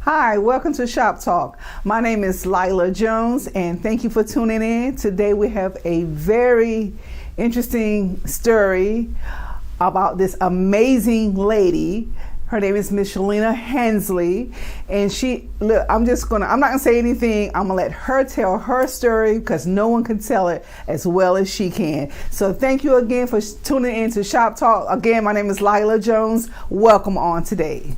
Hi, welcome to Shop Talk. My name is Lila Jones, and thank you for tuning in. Today we have a very interesting story about this amazing lady. Her name is Miss Shalena Hansley, and I'm not gonna say anything. I'm gonna let her tell her story because no one can tell it as well as she can. So thank you again for tuning in to Shop Talk. Again, my name is Lila Jones. Welcome on today.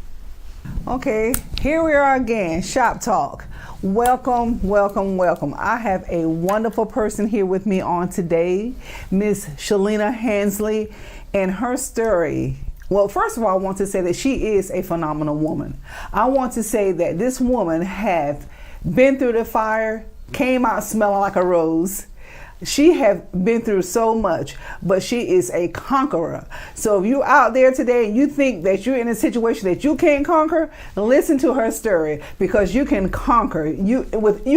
Okay, here we are again, Shop Talk. Welcome, welcome, welcome. I have a wonderful person here with me on today, Miss Shalena Hansley, and her story. Well, first of all, I want to say that she is a phenomenal woman. I want to say that this woman have been through the fire, came out smelling like a rose. She have been through so much, but she is a conqueror. So if you're out there today and you think that you're in a situation that you can't conquer, listen to her story, because you can conquer. You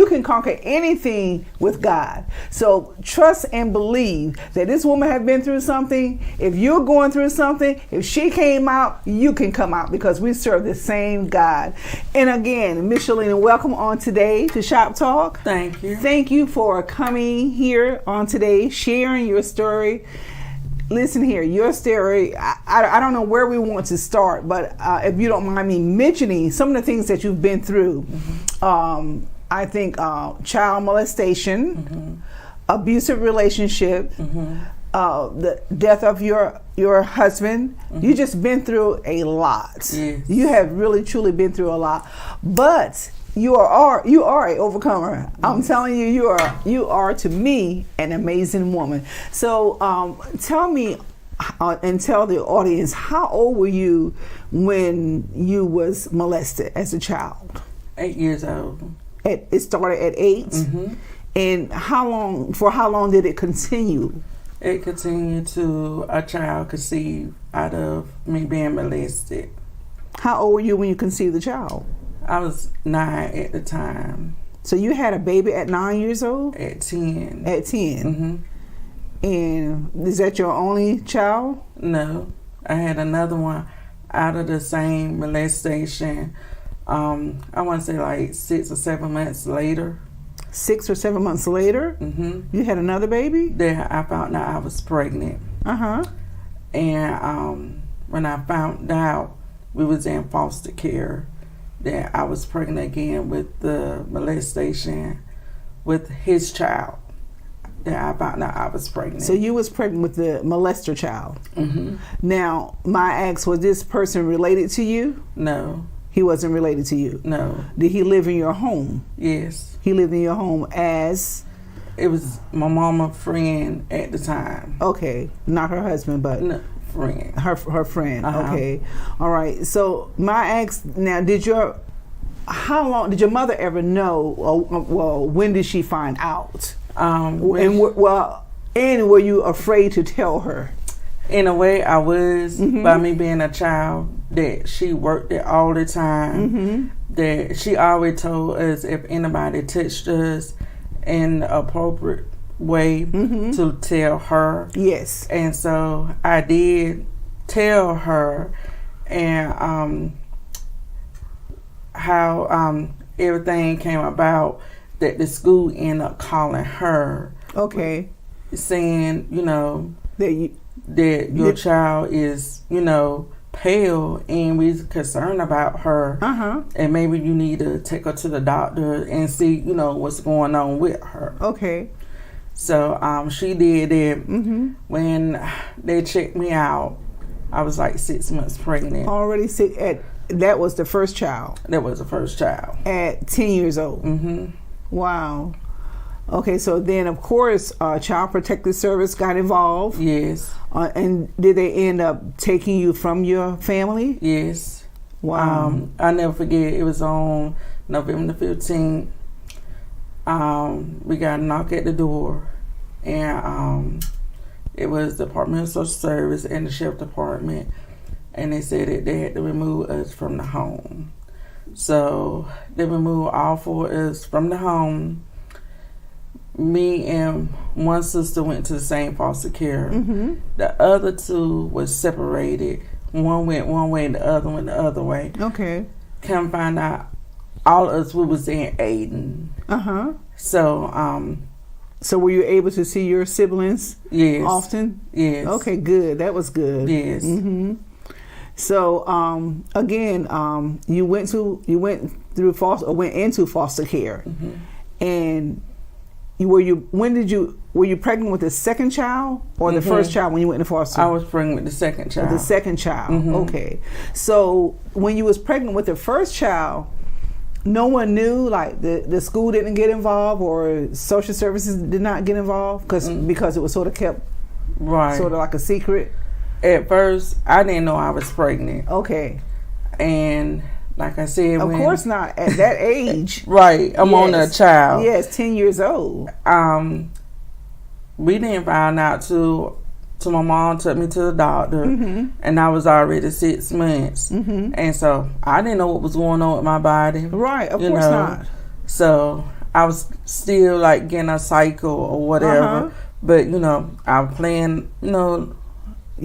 can conquer anything with God. So trust and believe that this woman have been through something. If you're going through something, if she came out, you can come out, because we serve the same God. And again, Miss Shalena, welcome on today to Shop Talk. Thank you. Thank you for coming here on today, sharing your story. Listen here, your story, I don't know where we want to start, but if you don't mind me mentioning some of the things that you've been through. I think child molestation, abusive relationship, the death of your husband. You just been through a lot. Yes. You have really truly been through a lot, but you are a overcomer. I'm telling you, you are to me an amazing woman. So tell me and tell the audience, how old were you when you was molested as a child? 8 years old. It started at 8? And for how long did it continue? It continued to a child conceived out of me being molested. How old were you when you conceived the child? I was 9 at the time. So you had a baby at 9 years old? At 10. At 10. And is that your only child? No. I had another one out of the same molestation. I want to say like 6 or 7 months later. 6 or 7 months later? You had another baby? Then I found out I was pregnant. And when I found out we was in foster care, that I was pregnant again with the molestation with his child. That I found out I was pregnant. So you was pregnant with the molester child. Now, my ask, was this person related to you? No. He wasn't related to you? No. Did he live in your home? Yes. He lived in your home as? It was my mama friend at the time. Okay, not her husband, but no, friend. Her friend. Okay, all right. So my ask now: how long did your mother ever know? Well, when did she find out? And were you afraid to tell her? In a way, I was, by me being a child, that she worked there all the time. That she always told us if anybody touched us in the appropriate way to tell her. Yes. And so I did tell her, and how everything came about, that the school ended up calling her. Okay. Saying, that your child is, pale, and we're concerned about her. And maybe you need to take her to the doctor and see, what's going on with her. Okay. So she did it. When they checked me out, I was like 6 months pregnant. Already that was the first child? That was the first child. At 10 years old? Wow. Okay, so then, of course, Child Protective Service got involved. Yes. And did they end up taking you from your family? Yes. Wow. I never forget, it was on November the 15th. We got a knock at the door, and it was the Department of Social Service and the Sheriff Department, and they said that they had to remove us from the home. So they removed all 4 of us from the home. Me and one sister went to the same foster care. The other 2 was separated. One went one way, the other went the other way. Okay. Come find out, all of us, we was in Aden. So were you able to see your siblings? Yes. Often? Yes. Okay, good. That was good. Yes. So again, you went into foster care, and were you pregnant with the second child or the first child when you went into foster? I was pregnant with the second child. The second child. Okay. So when you was pregnant with the first child, no one knew, like the school didn't get involved or social services did not get involved because it was sort of kept sort of like a secret. At first, I didn't know I was pregnant. Okay. And like I said, of course not at that age. Right. I'm on a child. Yes, 10 years old. We didn't find out till my mom took me to the doctor, and I was already 6 months, and so I didn't know what was going on with my body. Right, of course not. So I was still like getting a cycle or whatever, but I was playing. You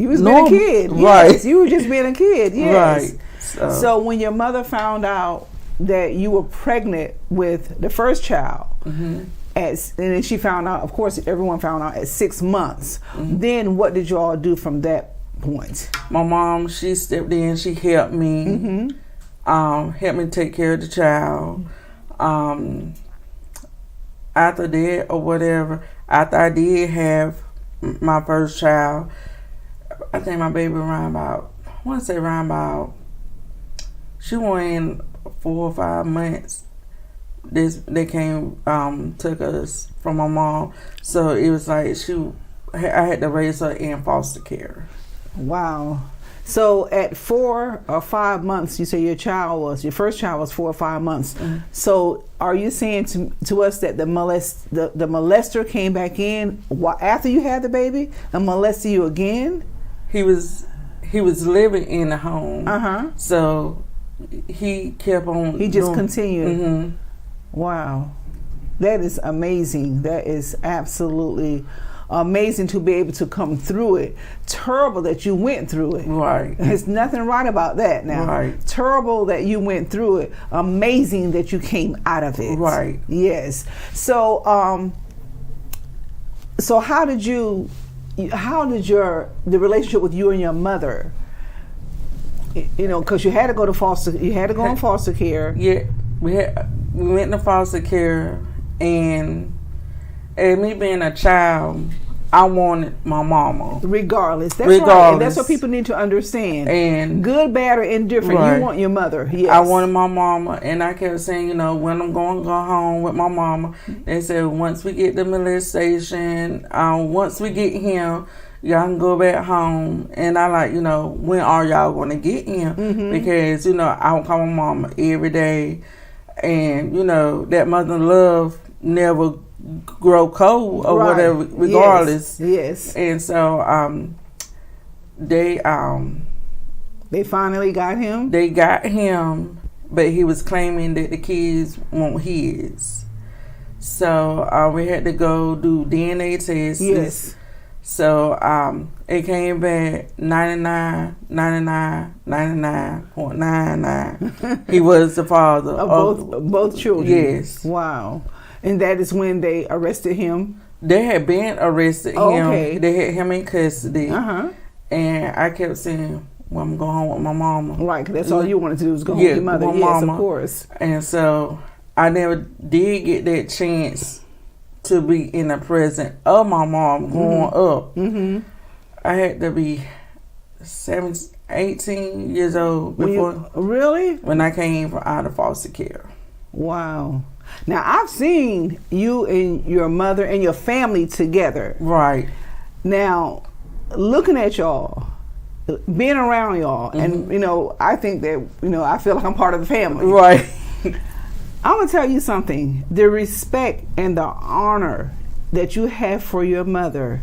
was being a kid, right? Yes, you were just being a kid, yes. Right. So when your mother found out that you were pregnant with the first child. And then she found out, of course, everyone found out at 6 months. Then what did you all do from that point? My mom, she stepped in, she helped me, helped me take care of the child. After that or whatever, after I did have my first child, I think my baby she went 4 or 5 months. They came, took us from my mom, so it was like I had to raise her in foster care. Wow. So at 4 or 5 months, you say your first child was 4 or 5 months. So are you saying to us that the molester came back in after you had the baby and molested you again? He was living in the home. So he kept on. He just continued. Wow. That is amazing. That is absolutely amazing to be able to come through it. Terrible that you went through it. Right. There's nothing right about that now. Right. Terrible that you went through it. Amazing that you came out of it. Right. Yes. So how did the relationship with you and your mother, because you had to go in foster care. Yeah. We went to foster care, and me being a child, I wanted my mama. Regardless. That's right. And that's what people need to understand. And good, bad, or indifferent, you want your mother. Yes. I wanted my mama, and I kept saying, when I'm going to go home with my mama, they said, once we get the molestation, once we get him, y'all can go back home. And I when are y'all going to get him? Because, I would call my mama every day. And, that mother love never grow cold or whatever, regardless. Yes. And so they finally got him? They got him, but he was claiming that the kids weren't his. So we had to go do DNA tests. Yes. So it came back 99.99. He was the father of both children. Yes. Wow. And that is when they arrested him? They had been arrested him. Okay. They had him in custody. And I kept saying, well, I'm going home with my mama. Right, because that's all you wanted to do was go home with your mother. Yes, mama. Of course. And so I never did get that chance to be in the presence of my mom growing up. I had to be 18 years old before. Really? When I came out of foster care. Wow. Now, I've seen you and your mother and your family together. Right. Now, looking at y'all, being around y'all, and, I think that, I feel like I'm part of the family. Right. I'm going to tell you something. The respect and the honor that you have for your mother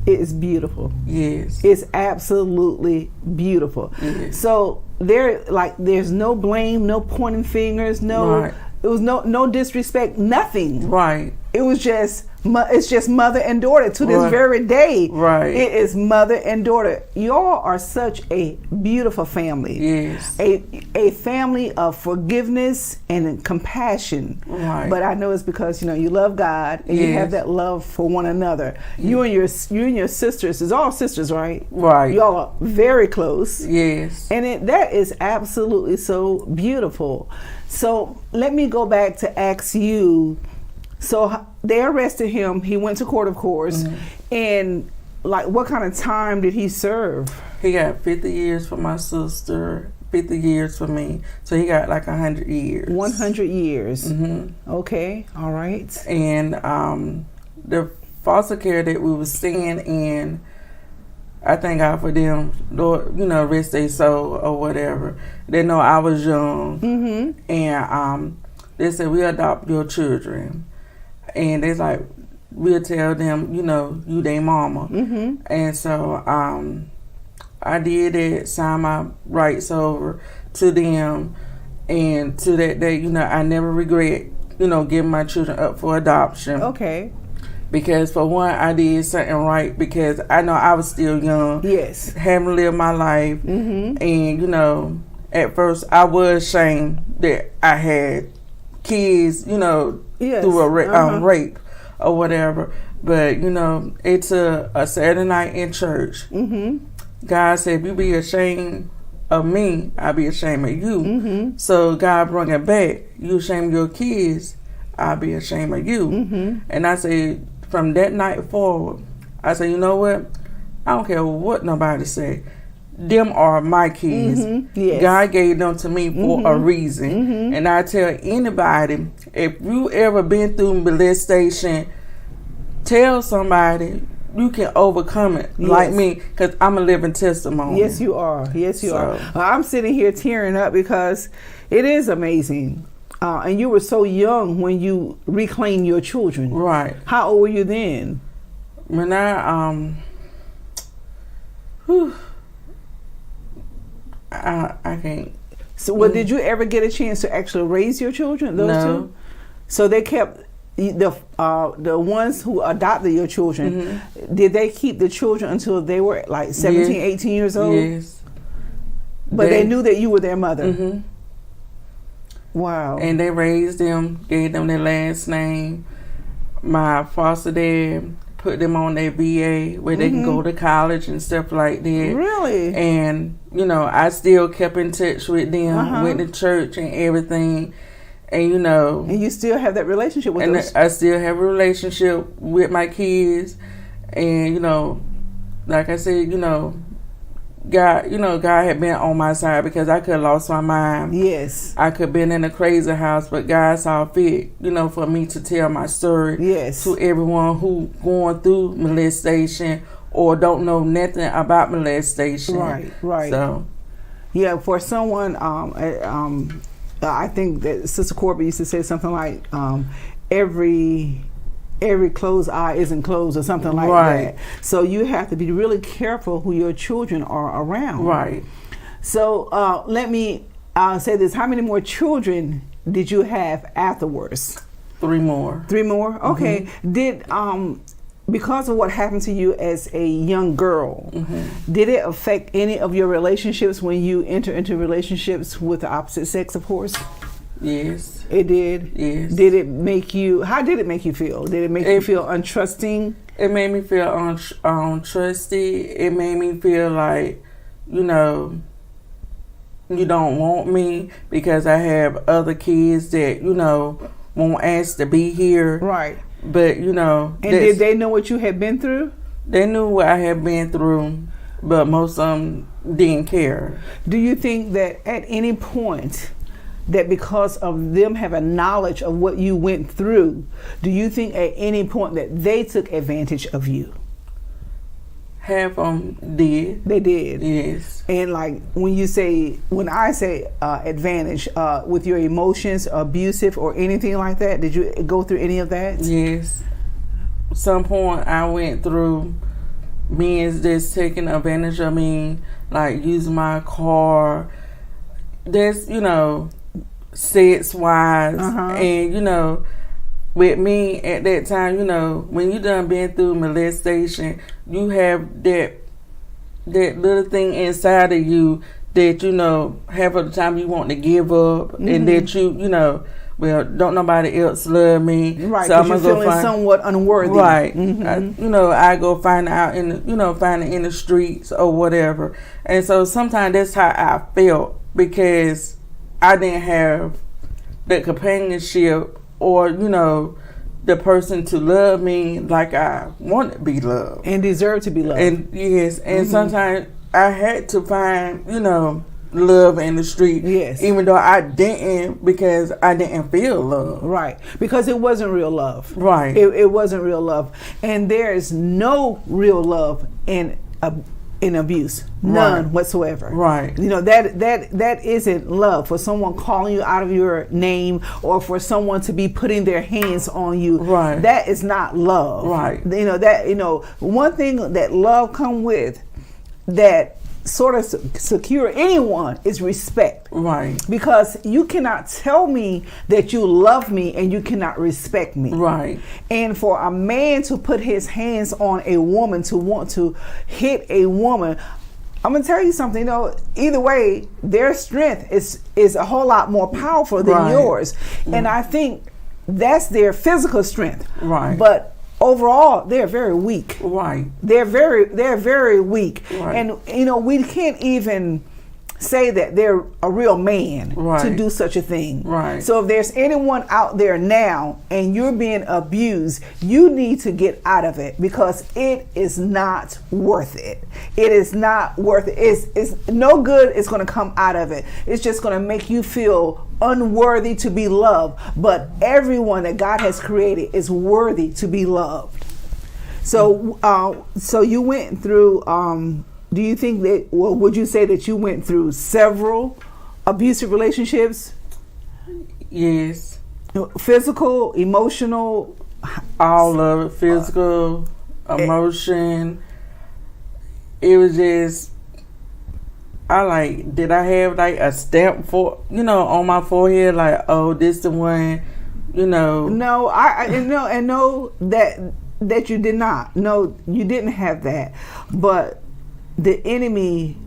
is beautiful. Yes. It's absolutely beautiful. Yes. So there's no blame, no pointing fingers, no, right. It was no disrespect, nothing. Right. It was just It's just mother and daughter to this very day. Right. It is mother and daughter. Y'all are such a beautiful family. Yes. A family of forgiveness and compassion. Right. But I know it's because you love God and you have that love for one another. You and your sisters, is all sisters, right? Right. Y'all are very close. Yes. And that is absolutely so beautiful. So let me go back to ask you. So they arrested him. He went to court, of course. And like, what kind of time did he serve? He got 50 years for my sister, 50 years for me. So he got like 100 years. 100 years. Okay. All right. And the foster care that we was staying in, I thank God for them, Lord, rest their soul or whatever. They know I was young. And they said, we adopt your children. And it's like, we'll tell them, you their mama. And so I did it, signed my rights over to them. And to that day, I never regret, giving my children up for adoption. Okay. Because for one, I did something right because I know I was still young. Yes. Haven't lived my life. And, at first I was ashamed that I had kids, through a rape or whatever. But, it's a Saturday night in church. God said, if you be ashamed of me, I'll be ashamed of you. So God brought it back. You ashamed of your kids, I'll be ashamed of you. And I said, from that night forward, I said, you know what? I don't care what nobody say. Them are my kids. Yes. God gave them to me for a reason. And I tell anybody, if you ever been through molestation, tell somebody you can overcome it like me, because I'm a living testimony. Yes, you are. Yes, you are. I'm sitting here tearing up because it is amazing. And you were so young when you reclaimed your children. Right. How old were you then? When I can't. So, did you ever get a chance to actually raise your children? Those two. So they kept the ones who adopted your children. Did they keep the children until they were like 17, 18 years old? Yes. But they knew that you were their mother. Wow. And they raised them, gave them their last name. My foster dad put them on their VA where they can go to college and stuff like that. Really? And, I still kept in touch with them, went to church and everything. And, And you still have that relationship with them? And I still have a relationship with my kids. And, like I said, God had been on my side because I could have lost my mind. Yes. I could have been in a crazy house, but God saw fit, for me to tell my story to everyone who going through molestation or don't know nothing about molestation. Right. So, yeah, for someone, I think that Sister Corbett used to say something like, every closed eye isn't closed or something like that. So you have to be really careful who your children are around. Right. So let me say this. How many more children did you have afterwards? 3 more. 3 more? Okay. Did because of what happened to you as a young girl, did it affect any of your relationships when you enter into relationships with the opposite sex, of course? Yes. It did? Yes. Did it make you, how did it make you feel? Did it make you feel untrusting? It made me feel untrusty. It made me feel like, you don't want me because I have other kids that, won't ask to be here. Right. But, And did they know what you had been through? They knew what I had been through, but most of them didn't care. Do you think that at any point, that because of them having knowledge of what you went through, do you think at any point that they took advantage of you? Half of them did. They did? Yes. And like when I say advantage, with your emotions, abusive or anything like that, did you go through any of that? Yes. Some point I went through men just taking advantage of me, like using my car. There's, sex wise, and with me at that time, you know, when you done been through molestation, you have that little thing inside of you that, you know, half of the time you want to give up, and that you know, well, don't nobody else love me, right? So I'm gonna go feeling somewhat unworthy, right? I go find out find it in the streets or whatever, and so sometimes that's how I felt, because I didn't have that companionship or, you know, the person to love me like I want to be loved and deserve to be loved. And yes, and sometimes I had to find, you know, love in the street. Yes, even though I didn't, because I didn't feel love. Right, because it wasn't real love. Right, it wasn't real love, and there is no real love in abuse, none whatsoever. Right. You know, that isn't love. For someone calling you out of your name, or for someone to be putting their hands on you, right, that is not love. Right. You know, one thing that love come with that sort of secure anyone is respect. Right. Because you cannot tell me that you love me and you cannot respect me. Right. And for a man to put his hands on a woman, to want to hit a woman, I'm gonna tell you something, you know, either way, their strength is a whole lot more powerful than yours. And I think that's their physical strength. Right. But overall, they're very weak. Right. They're very weak. Right. And, you know, we can't even say that they're a real man to do such a thing. Right. So if there's anyone out there now and you're being abused, you need to get out of it, because it is not worth it. It is not worth it. It's no good is going to come out of it. It's just going to make you feel unworthy to be loved. But everyone that God has created is worthy to be loved. So, so you went through. Do you think that, well, would you say that you went through several abusive relationships? Yes. Physical, emotional? All of it. Physical, emotion. It was just, did I have like a stamp on my forehead, like, oh, this the one, you know? No, I know that you did not. No, you didn't have that. But the enemy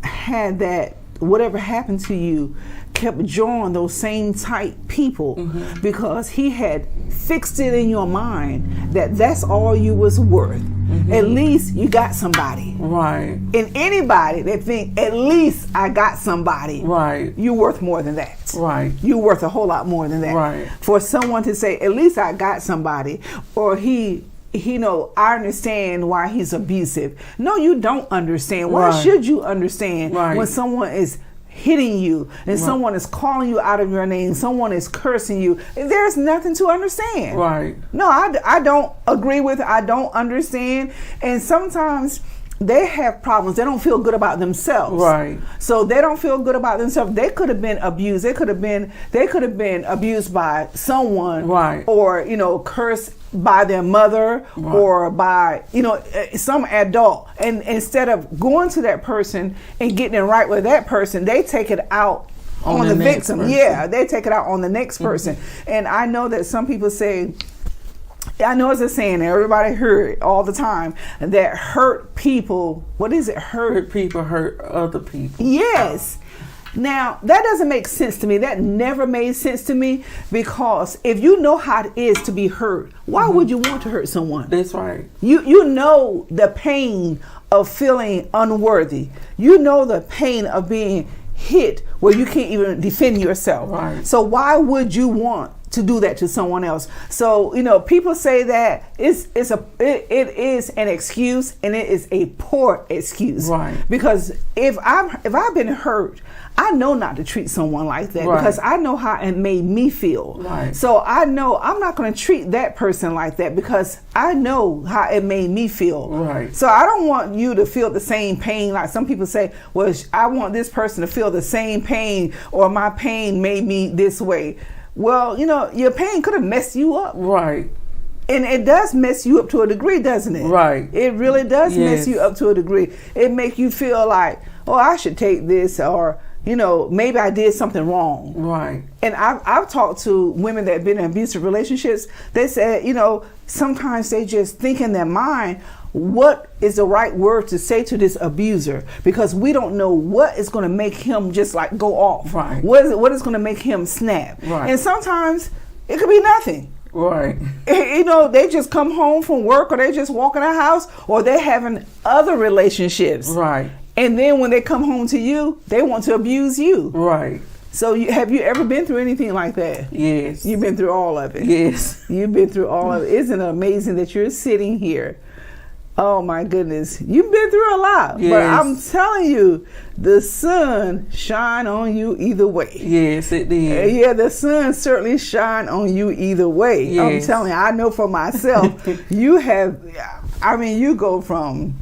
had that, whatever happened to you kept drawing those same type people, because he had fixed it in your mind that that's all you was worth. At least you got somebody. Right. And anybody that think, at least I got somebody. Right. You're worth more than that. Right. You're worth a whole lot more than that. Right. For someone to say, at least I got somebody, or he know, I understand why he's abusive. No, you don't understand. Why should you understand when someone is hitting you and someone is calling you out of your name, someone is cursing you? There's nothing to understand. Right. No, I don't agree with it. I don't understand. And sometimes they have problems. They don't feel good about themselves. Right. So they don't feel good about themselves. They could have been abused. They could have been abused by someone. Right. Or, you know, cursed by their mother, or by, you know, some adult. And instead of going to that person and getting it right with that person, they take it out on the victim. Person. Yeah, they take it out on the next person. And I know that some people say, I know it's a saying that everybody heard it all the time, that hurt people, what is it? Hurt people hurt other people. Yes. Now, that doesn't make sense to me. That never made sense to me, because if you know how it is to be hurt, why would you want to hurt someone? That's right. You know the pain of feeling unworthy. You know the pain of being hit where you can't even defend yourself. Right. So why would you want to do that to someone else? So, you know, people say that it is an excuse, and it is a poor excuse. Right. Because if I've been hurt, I know not to treat someone like that, because I know how it made me feel. Right. So I know I'm not going to treat that person like that, because I know how it made me feel. Right. So I don't want you to feel the same pain. Like some people say, well, I want this person to feel the same pain, or my pain made me this way. Well, you know, your pain could have messed you up. Right. And it does mess you up to a degree, doesn't it? Right. It really does mess you up to a degree. It make you feel like, oh, I should take this, or, you know, maybe I did something wrong. Right. And I've talked to women that have been in abusive relationships. They said, sometimes they just think in their mind, what is the right word to say to this abuser? Because we don't know what is going to make him just like go off. Right. What is going to make him snap? Right. And sometimes it could be nothing. Right. They just come home from work, or they just walk in the house, or they're having other relationships. Right. And then when they come home to you, they want to abuse you. Right. So have you ever been through anything like that? Yes. You've been through all of it. Yes. You've been through all of it. Isn't it amazing that you're sitting here? Oh my goodness. You've been through a lot. Yes. But I'm telling you, the sun shine on you either way. Yes, it did. Yeah, the sun certainly shine on you either way. Yes. I'm telling you, I know for myself, you go from...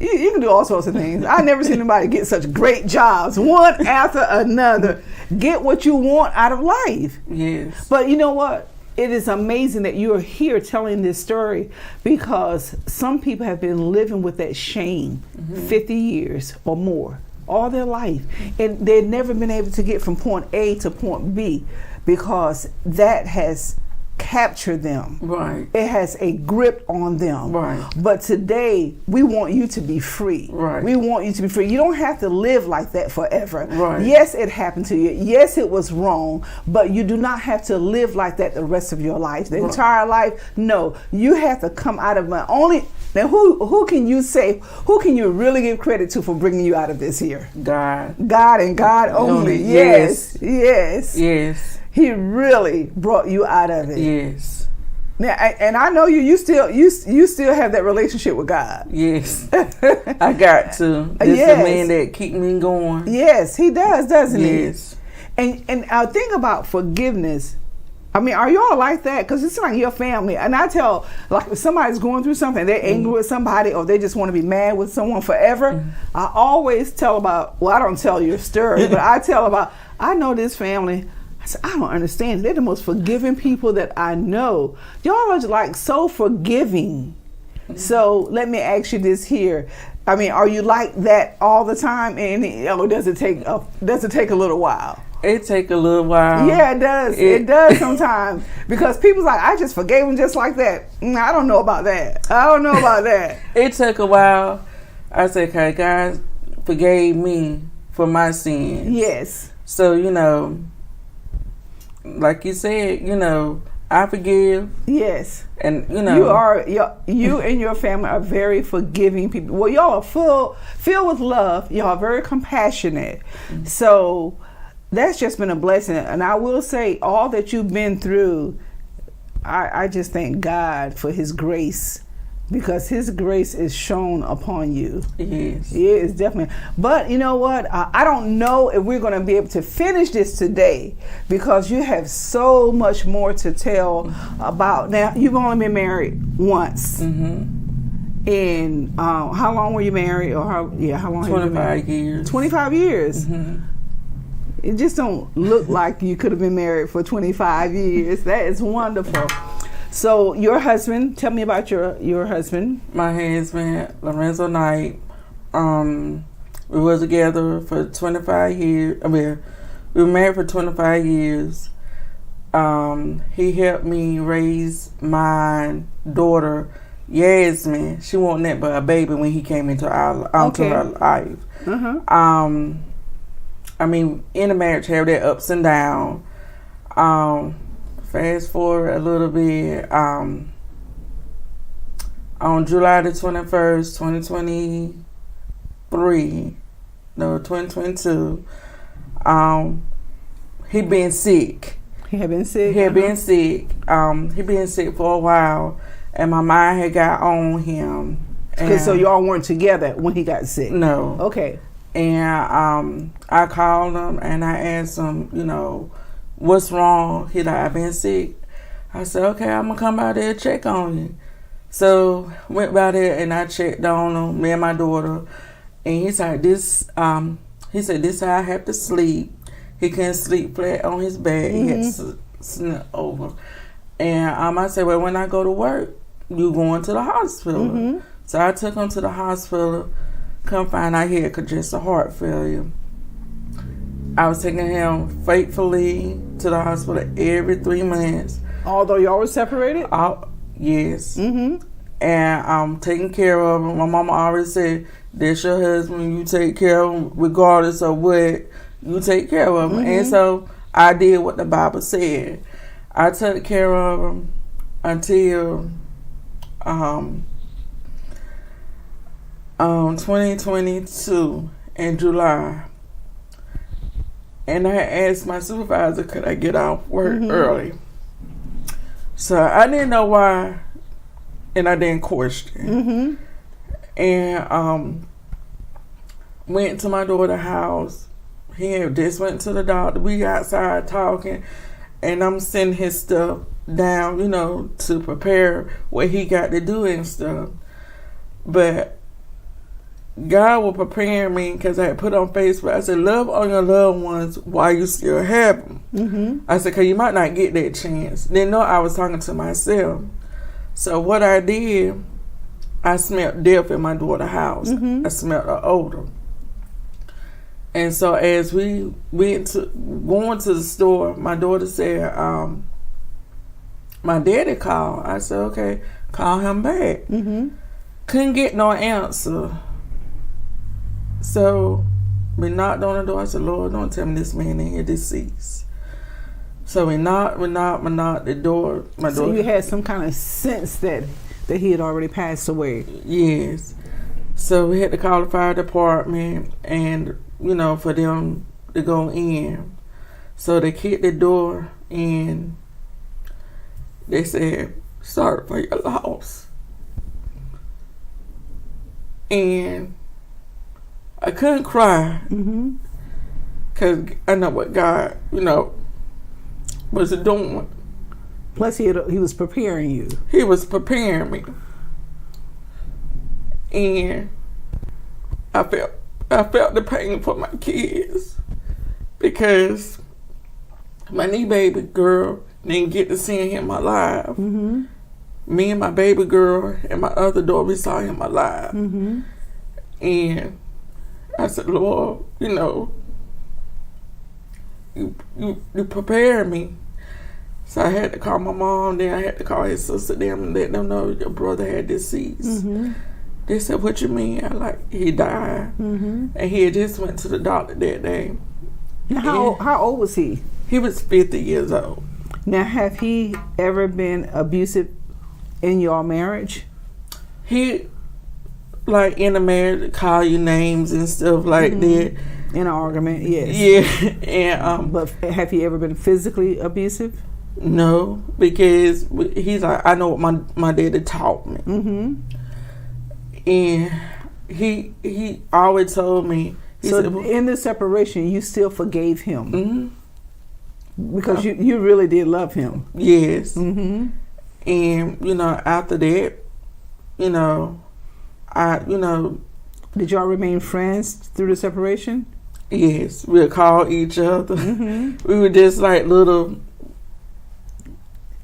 You can do all sorts of things. I've never seen anybody get such great jobs, one after another. Get what you want out of life. Yes. But you know what? It is amazing that you are here telling this story, because some people have been living with that shame 50 years or more, all their life. And they've never been able to get from point A to point B, because that has captured them. Right. It has a grip on them. Right. But today, we want you to be free. Right. We want you to be free. You don't have to live like that forever. Right. Yes, it happened to you. Yes, it was wrong. But you do not have to live like that the rest of your life, the entire life. No, you have to come out of my only. Now, who can you say? Who can you really give credit to for bringing you out of this here? God. God and God only. Yes. Yes. Yes. He really brought you out of it. Yes. Now, and I know you still have that relationship with God. Yes. I got to. This is the man that keep me going. Yes, he does, doesn't he? Yes. And I think about forgiveness. I mean, are y'all like that? Because it's like your family. And I tell, like, if somebody's going through something, they're angry with somebody, or they just want to be mad with someone forever, I always tell about, well, I don't tell your story, but I tell about, I know this family. I said, I don't understand. They're the most forgiving people that I know. Y'all are like so forgiving. So let me ask you this here. I mean, are you like that all the time? And does it take a little while? It take a little while. Yeah, it does. It does sometimes, because people's like, I just forgave him just like that. I don't know about that. It took a while. I said, okay, God forgave me for my sins. Yes. So, like you said, I forgive. Yes. And you and your family are very forgiving people. Well, y'all are filled with love. Y'all are very compassionate. Mm-hmm. So that's just been a blessing. And I will say, all that you've been through, I just thank God for his grace, because his grace is shown upon you. Yes. Yeah, it's definitely. But you know what? I don't know if we're going to be able to finish this today, because you have so much more to tell about. Now, you've only been married once. Mm-hmm. And how long were you married? Or how long? 25 years. 25 years. Mm-hmm. It just don't look like you could have been married for 25 years. That is wonderful. So your husband, tell me about your husband. My husband, Lorenzo Knight, we were together for 25 years. I mean, we were married for 25 years. He helped me raise my daughter, Yasmin. She wasn't that but a baby when he came into her life. Uh-huh. I mean, in a marriage, have their ups and downs. Fast forward a little bit, on July the 21st, 2022, he been sick. He had been sick? He had been sick. He been sick for a while, and my mind had got on him. So y'all weren't together when he got sick? No. Okay. And I called him, and I asked him, what's wrong? He like, I've been sick. I said, okay, I'm gonna come out there and check on you. So went by there and I checked on him, me and my daughter, and he's like, this is how I have to sleep. He couldn't sleep flat on his back. Mm-hmm. He had to snip over. And I said, well, when I go to work, you going to the hospital. Mm-hmm. So I took him to the hospital. Come find out he had congestive heart failure. I was taking him faithfully to the hospital every 3 months. Although y'all were separated? Yes. Mm-hmm. And I'm taking care of him. My mama always said, that's your husband, you take care of him regardless of what, you take care of him. Mm-hmm. And so I did what the Bible said. I took care of him until 2022 in July. And I asked my supervisor, could I get off work early? So I didn't know why, and I didn't question. And went to my daughter's house. He had just went to the doctor. We outside talking, and I'm sending his stuff down, you know, to prepare what he got to do and stuff. But God was preparing me because I had put on Facebook. I said, love on your loved ones while you still have them. I said, because you might not get that chance. Didn't know I was talking to myself. So what I did, I smelled death in my daughter's house. I smelled an odor. And so as we went to going to the store, my daughter said, my daddy called. I said, okay, call him back. Couldn't get no answer. So we knocked on the door. I said, Lord, don't tell me this man in here deceased. So we knocked the door. So you had some kind of sense that he had already passed away. Yes. So we had to call the fire department and, you know, for them to go in. So they kicked the door and they said, sorry for your loss. And I couldn't cry because I know what God, you know, was doing. Plus, he was preparing you. He was preparing me, and I felt the pain for my kids because my new baby girl didn't get to see him alive. Me and my baby girl and my other daughter, we saw him alive, and I said, Lord, you know, you prepared me. So I had to call my mom, then I had to call his sister, them, and let them know your brother had deceased. They said, what you mean? I like, he died. And he had just went to the doctor that day. Now, how old was he? He was 50 years old. Now, have he ever been abusive in your marriage? He, like, in a marriage, call you names and stuff like that. In an argument, yes. Yeah. And but have he ever been physically abusive? No, because he's like, I know what my daddy taught me. And he always told me. So said, in the separation, you still forgave him? Because you really did love him. Yes. And, you know, after that, you know, Did y'all remain friends through the separation? Yes. We'll call each other. We were just like little...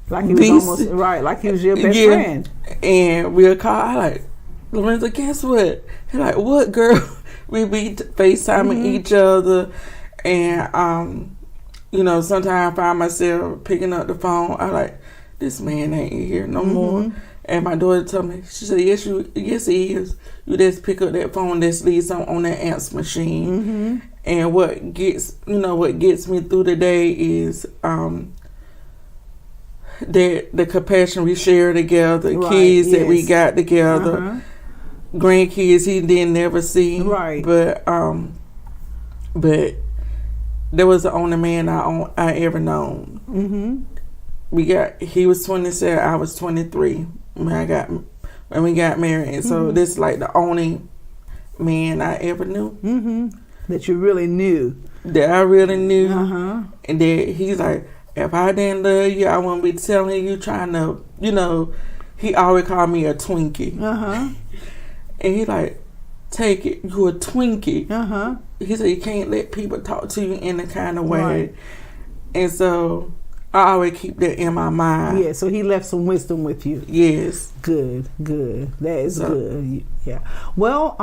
Like he was almost, right, like he was your best friend. And we'll call, like, Lorenzo, guess what? He's like, what, girl? We be FaceTiming each other. And, you know, sometimes I find myself picking up the phone. I like, this man ain't here no more. And my daughter told me, she said, yes, he is. You just pick up that phone, just leave something on that answer machine. And what gets me through the day is the compassion we share together, kids that we got together, grandkids he didn't never see. Right. But there was the only man I ever known. He was 27, I was 23 when we got married. And so this is like the only man I ever knew. That you really knew. That I really knew. And that he's like, if I didn't love you, I wouldn't be telling you, trying to, you know, he always called me a Twinkie. And he like, take it, you a Twinkie. He said, you can't let people talk to you in that kind of way. Right. And so I always keep that in my mind. Yeah, so he left some wisdom with you. Yes. Good. That is good. Yeah. Well,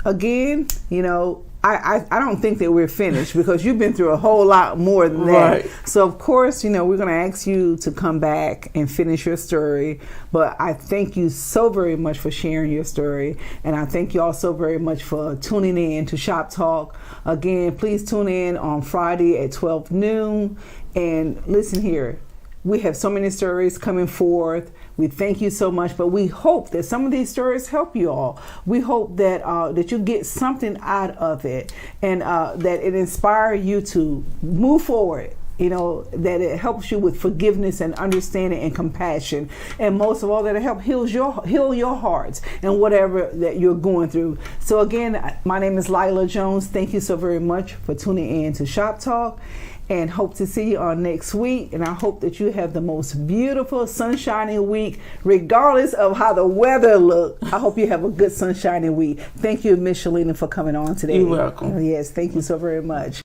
again, you know, I don't think that we're finished because you've been through a whole lot more than that. Right. So, of course, we're going to ask you to come back and finish your story. But I thank you so very much for sharing your story. And I thank you all so very much for tuning in to Shop Talk. Again, please tune in on Friday at 12 noon. And listen here, we have so many stories coming forth. We thank you so much, but we hope that some of these stories help you all. We hope that that you get something out of it, and that it inspires you to move forward. That it helps you with forgiveness and understanding and compassion, and most of all, that it helps heal your hearts and whatever that you're going through. So again, my name is Lila Jones. Thank you so very much for tuning in to Shop Talk. And hope to see you on next week. And I hope that you have the most beautiful sunshiny week, regardless of how the weather looks. I hope you have a good sunshiny week. Thank you, Miss Shalena, for coming on today. You're welcome. Yes, thank you so very much.